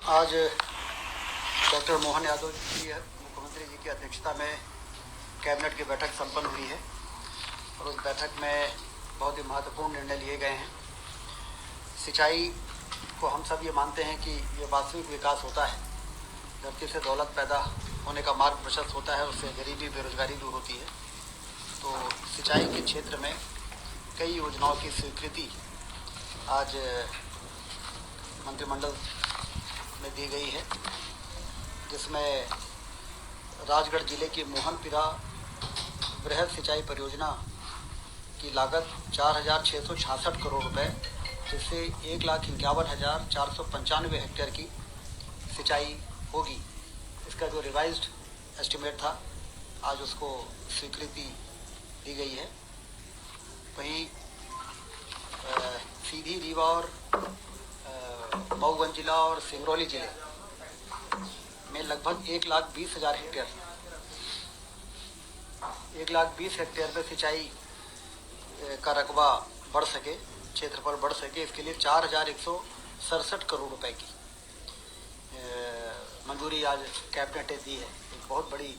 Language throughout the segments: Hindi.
आज डॉक्टर मोहन यादव जी मुख्यमंत्री जी की अध्यक्षता में कैबिनेट की बैठक संपन्न हुई है और उस बैठक में बहुत ही महत्वपूर्ण निर्णय लिए गए हैं। सिंचाई को हम सब ये मानते हैं कि ये वास्तविक विकास होता है, धरती से दौलत पैदा होने का मार्ग प्रशस्त होता है, उससे गरीबी बेरोजगारी दूर होती है। तो सिंचाई के क्षेत्र में कई योजनाओं की स्वीकृति आज मंत्रिमंडल में दी गई है, जिसमें राजगढ़ जिले की मोहनपुरा वृहद सिंचाई परियोजना की लागत 4,666 करोड़ रुपए, जिससे 1,51,495 हेक्टेयर की सिंचाई होगी। इसका जो रिवाइज्ड एस्टिमेट था, आज उसको स्वीकृति दी गई है। वहीं सीधी, रीवा और मऊगंज जिला और सिंगरौली जिले में लगभग 1,20,000 हेक्टेयर 1,20,000 हेक्टेयर में सिंचाई का रकबा बढ़ सके, क्षेत्रफल बढ़ सके, इसके लिए 4,167 करोड़ रुपए की मंजूरी आज कैबिनेट ने दी है। एक बहुत बड़ी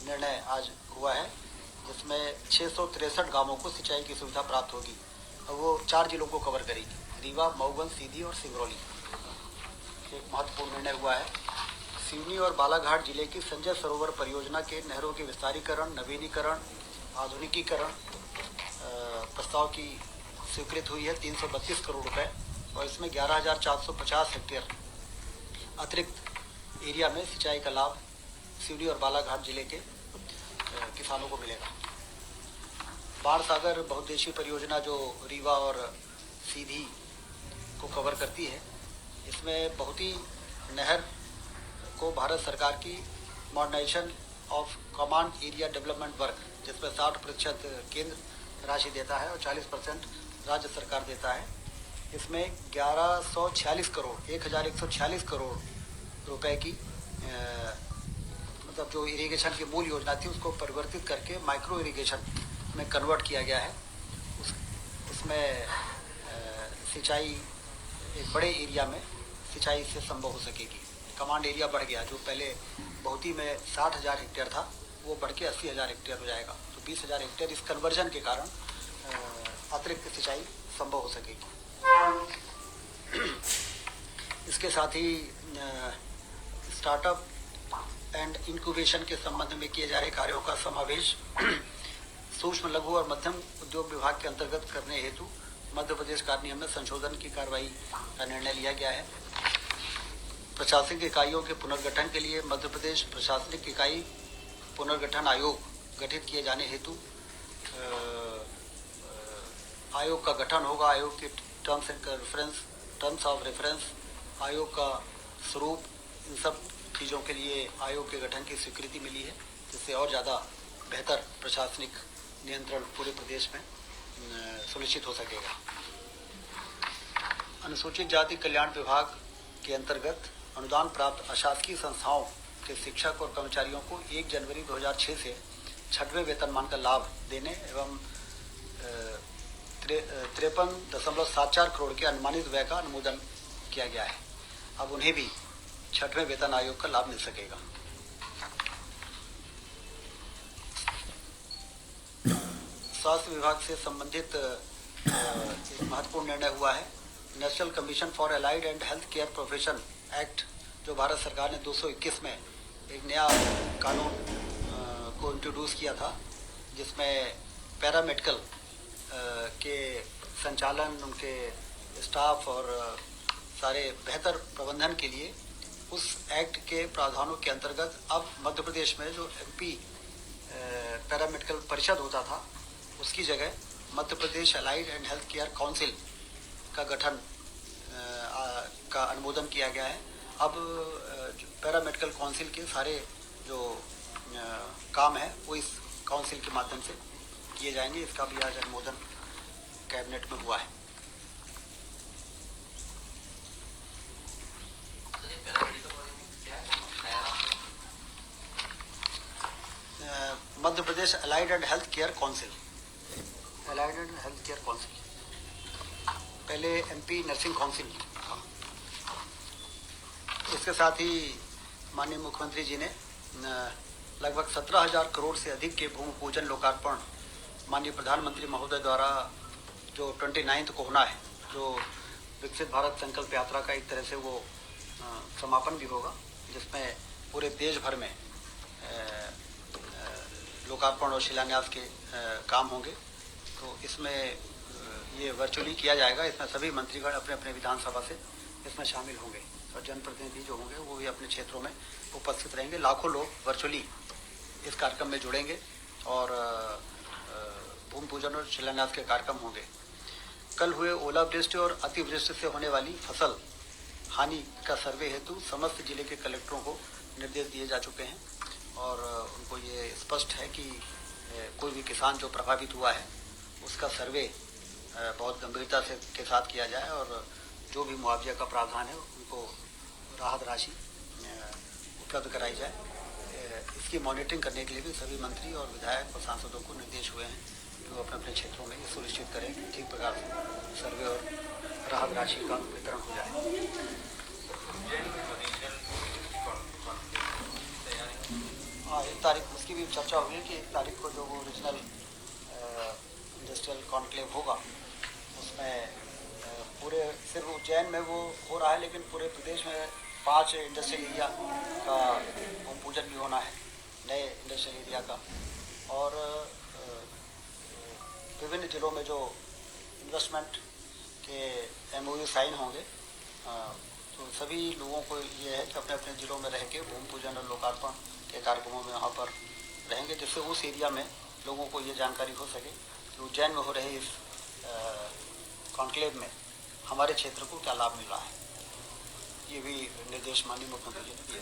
निर्णय आज हुआ है, जिसमें 663 गांवों को सिंचाई की सुविधा प्राप्त होगी और वो 4 जिलों को कवर करेगी, रीवा, मऊगंज, सीधी और सिंगरौली। एक महत्वपूर्ण निर्णय हुआ है। सिवनी और बालाघाट जिले की संजय सरोवर परियोजना के नहरों के विस्तारीकरण, नवीनीकरण, आधुनिकीकरण प्रस्ताव की स्वीकृत हुई है 332 करोड़ रुपए, और इसमें 11,450 हेक्टेयर अतिरिक्त एरिया में सिंचाई का लाभ सिवनी और बालाघाट जिले के किसानों को मिलेगा। बाण सागर बहुउद्देशीय परियोजना जो रीवा और सीधी को कवर करती है, इसमें बहुती नहर को भारत सरकार की modernisation of command area development work, जिसमें 60% केंद्र राशि देता है और 40% राज्य सरकार देता है। इसमें 1,146 करोड़ रुपए की मतलब जो इरिगेशन की मूल योजना थी उसको परिवर्तित करके माइक्रो इरिगेशन में कन्वर्ट किया गया है। उसमें सिंचाई एक बड़े एरिया में सिंचाई से संभव हो सकेगी। कमांड एरिया बढ़ गया, जो पहले बहुती में 60,000 हेक्टेयर था, वो बढ़ के 80,000 हेक्टेयर हो जाएगा। तो 20,000 हेक्टेयर इस कन्वर्जन के कारण अतिरिक्त सिंचाई संभव हो सकेगी। इसके साथ ही स्टार्टअप एंड इंक्यूबेशन के संबंध में किए जा रहे कार्यों का समावेश सूक्ष्म, लघु और मध्यम उद्योग विभाग के अंतर्गत करने हेतु मध्य प्रदेश कार्य में संशोधन की कार्रवाई का निर्णय लिया गया है। प्रशासनिक इकाइयों के पुनर्गठन के लिए मध्य प्रदेश प्रशासनिक इकाई पुनर्गठन आयोग गठित किए जाने हेतु आयोग का गठन होगा। आयोग के टर्म्स ऑफ रेफरेंस, आयोग का स्वरूप, इन सब चीज़ों के लिए आयोग के गठन की स्वीकृति मिली है, जिससे और ज़्यादा बेहतर प्रशासनिक नियंत्रण पूरे प्रदेश में सुनिश्चित हो सकेगा। अनुसूचित जाति कल्याण विभाग के अंतर्गत अनुदान प्राप्त अशासकीय संस्थाओं के शिक्षक और कर्मचारियों को 1 जनवरी 2006 से 6वें वेतनमान का लाभ देने एवं 53.74 करोड़ के अनुमानित व्यय का अनुमोदन किया गया है। अब उन्हें भी 6वें वेतन आयोग का लाभ मिल सकेगा। स्वास्थ्य विभाग से संबंधित एक महत्वपूर्ण निर्णय हुआ है। National commission for allied and health care profession act, जो भारत सरकार ने 221 में एक नया कानून को इंट्रोड्यूस किया था, जिसमें पैरामेडिकल के संचालन, उनके स्टाफ और सारे बेहतर प्रबंधन के लिए उस एक्ट के प्रावधानों के अंतर्गत अब मध्य प्रदेश में जो MP पैरामेडिकल परिषद होता था, उसकी जगह Madhya Pradesh allied and health care council का गठन का अनुमोदन किया गया है। अब पैरामेडिकल काउंसिल के सारे जो काम है वो इस काउंसिल के माध्यम से किए जाएंगे। इसका भी आज अनुमोदन कैबिनेट में हुआ है। Madhya Pradesh allied and health care council, allied and health care council, पहले MP नर्सिंग काउंसिल था। इसके साथ ही माननीय मुख्यमंत्री जी ने लगभग 17,000 करोड़ से अधिक के भूमि पूजन लोकार्पण माननीय प्रधानमंत्री महोदय द्वारा जो 29 को होना है, जो विकसित भारत संकल्प यात्रा का एक तरह से वो समापन भी होगा, जिसमें पूरे देश भर में लोकार्पण और शिलान्यास के काम होंगे। तो इसमें ये वर्चुअली किया जाएगा। इसमें सभी मंत्रीगण अपने अपने विधानसभा से इसमें शामिल होंगे और जनप्रतिनिधि जो होंगे वो भी अपने क्षेत्रों में उपस्थित रहेंगे। लाखों लोग वर्चुअली इस कार्यक्रम में जुड़ेंगे और भूमि पूजन और शिलान्यास के कार्यक्रम होंगे। कल हुए ओलावृष्टि और अतिवृष्टि से होने वाली फसल हानि का सर्वे हेतु समस्त जिले के कलेक्टरों को निर्देश दिए जा चुके हैं और उनको ये स्पष्ट है कि कोई भी किसान जो प्रभावित हुआ है उसका सर्वे बहुत गंभीरता से के साथ किया जाए और जो भी मुआवजा का प्रावधान है उनको राहत राशि उपलब्ध कराई जाए। इसकी मॉनिटरिंग करने के लिए भी सभी मंत्री और विधायक और सांसदों को निर्देश हुए हैं कि वो अपने अपने क्षेत्रों में ये सुनिश्चित करें कि ठीक प्रकार से सर्वे और राहत राशि का वितरण हो जाए। हाँ, 1 तारीख उसकी भी चर्चा हुई है कि 1 तारीख को जो वो रीजनल इंडस्ट्रियल कॉन्क्लेव होगा उसमें पूरे सिर्फ उज्जैन में वो हो रहा है, लेकिन पूरे प्रदेश में 5 इंडस्ट्रियल एरिया का भूमि पूजन भी होना है, नए इंडस्ट्रियल एरिया का। और विभिन्न जिलों में जो इन्वेस्टमेंट के MOU साइन होंगे, तो सभी लोगों को ये है कि अपने अपने जिलों में रह के भूमि पूजन और लोकार्पण के कार्यक्रमों में वहाँ पर रहेंगे, जिससे उस एरिया में लोगों को ये जानकारी हो सके कि उज्जैन में हो रहे इस कॉन्क्लेव में हमारे क्षेत्र को क्या लाभ मिल रहा है। ये भी निर्देश माननीय मुख्यमंत्री जी ने दिए।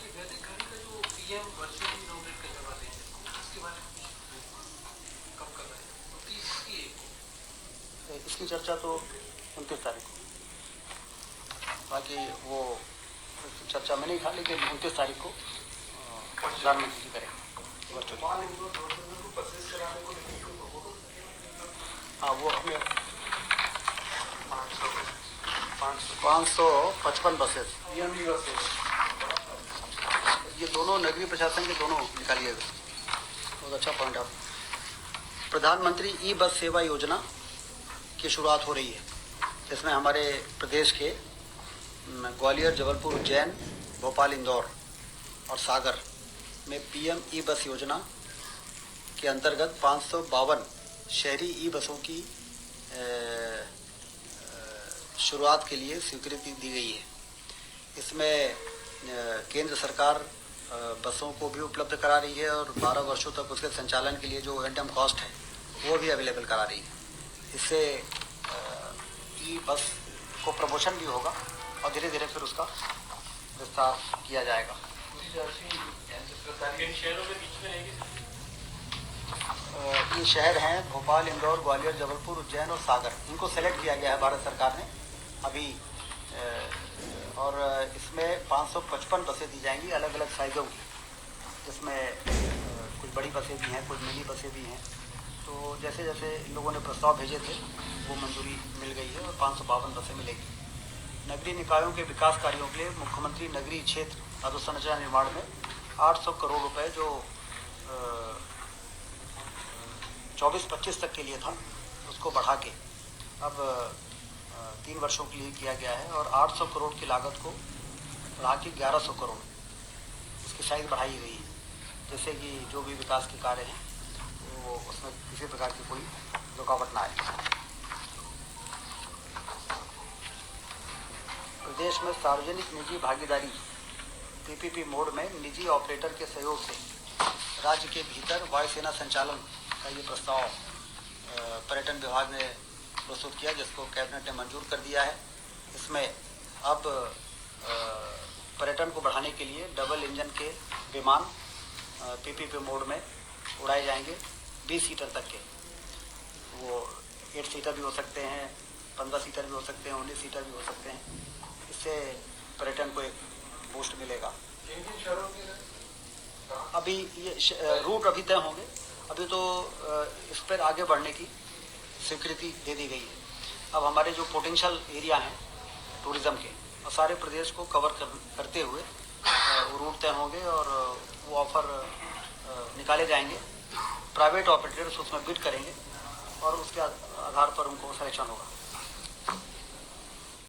इसकी चर्चा तो 29 तारीख को, बाकी वो चर्चा में नहीं था, लेकिन 29 तारीख को प्रधानमंत्री जी करेंगे। हाँ, वो अपने 555 बसेस, ये दोनों नगरीय प्रशासन के दोनों निकालिए गए। बहुत अच्छा पॉइंट आप। प्रधानमंत्री ई बस सेवा योजना की शुरुआत हो रही है, जिसमें हमारे प्रदेश के ग्वालियर, जबलपुर, उज्जैन, भोपाल, इंदौर और सागर में PM ई बस योजना के अंतर्गत 552 शहरी ई बसों की शुरुआत के लिए स्वीकृति दी गई है। इसमें केंद्र सरकार बसों को भी उपलब्ध करा रही है और 12 वर्षों तक उसके संचालन के लिए जो एंडम कॉस्ट है वो भी अवेलेबल करा रही है। इससे ई बस को प्रमोशन भी होगा और धीरे धीरे फिर उसका विस्तार किया जाएगा। ये शहर हैं भोपाल, इंदौर, ग्वालियर, जबलपुर, उज्जैन और सागर। इनको सेलेक्ट किया गया है भारत सरकार ने अभी, और इसमें 555 बसें दी जाएंगी अलग अलग साइज़ों की, जिसमें कुछ बड़ी बसें भी हैं, कुछ मिनी बसें भी हैं। तो जैसे जैसे लोगों ने प्रस्ताव भेजे थे वो मंजूरी मिल गई है और 552 बसें मिलेगी। नगरीय निकायों के विकास कार्यों के लिए मुख्यमंत्री नगरीय क्षेत्र अधोसंरचना निर्माण में 800 करोड़ रुपए जो 24-25 तक के लिए था उसको बढ़ा के अब 3 वर्षों के लिए किया गया है और 800 करोड़ की लागत को बढ़ा के 1100 करोड़ उसकी साइज बढ़ाई गई है, जैसे कि जो भी विकास के कार्य हैं वो उसमें किसी प्रकार की कोई रुकावट ना आए। प्रदेश में सार्वजनिक निजी भागीदारी PPP मोड में निजी ऑपरेटर के सहयोग से राज्य के भीतर वायुसेना संचालन का ये प्रस्ताव पर्यटन विभाग ने प्रस्तुत किया, जिसको कैबिनेट ने मंजूर कर दिया है। इसमें अब पर्यटन को बढ़ाने के लिए डबल इंजन के विमान PPP मोड में उड़ाए जाएंगे 20 सीटर तक के। वो 8 सीटर भी हो सकते हैं, 15 सीटर भी हो सकते हैं, 19 सीटर भी हो सकते हैं। इससे पर्यटन को एक बूस्ट मिलेगा। अभी ये रूट अभी तय होंगे, अभी तो इस पर आगे बढ़ने की स्वीकृति दे दी गई है। अब हमारे जो पोटेंशियल एरिया हैं टूरिज़्म के, सारे प्रदेश को कवर करते हुए रूट तय होंगे और वो ऑफर निकाले जाएंगे। प्राइवेट ऑपरेटर्स उसमें बिड करेंगे और उसके आधार पर उनको सिलेक्शन होगा।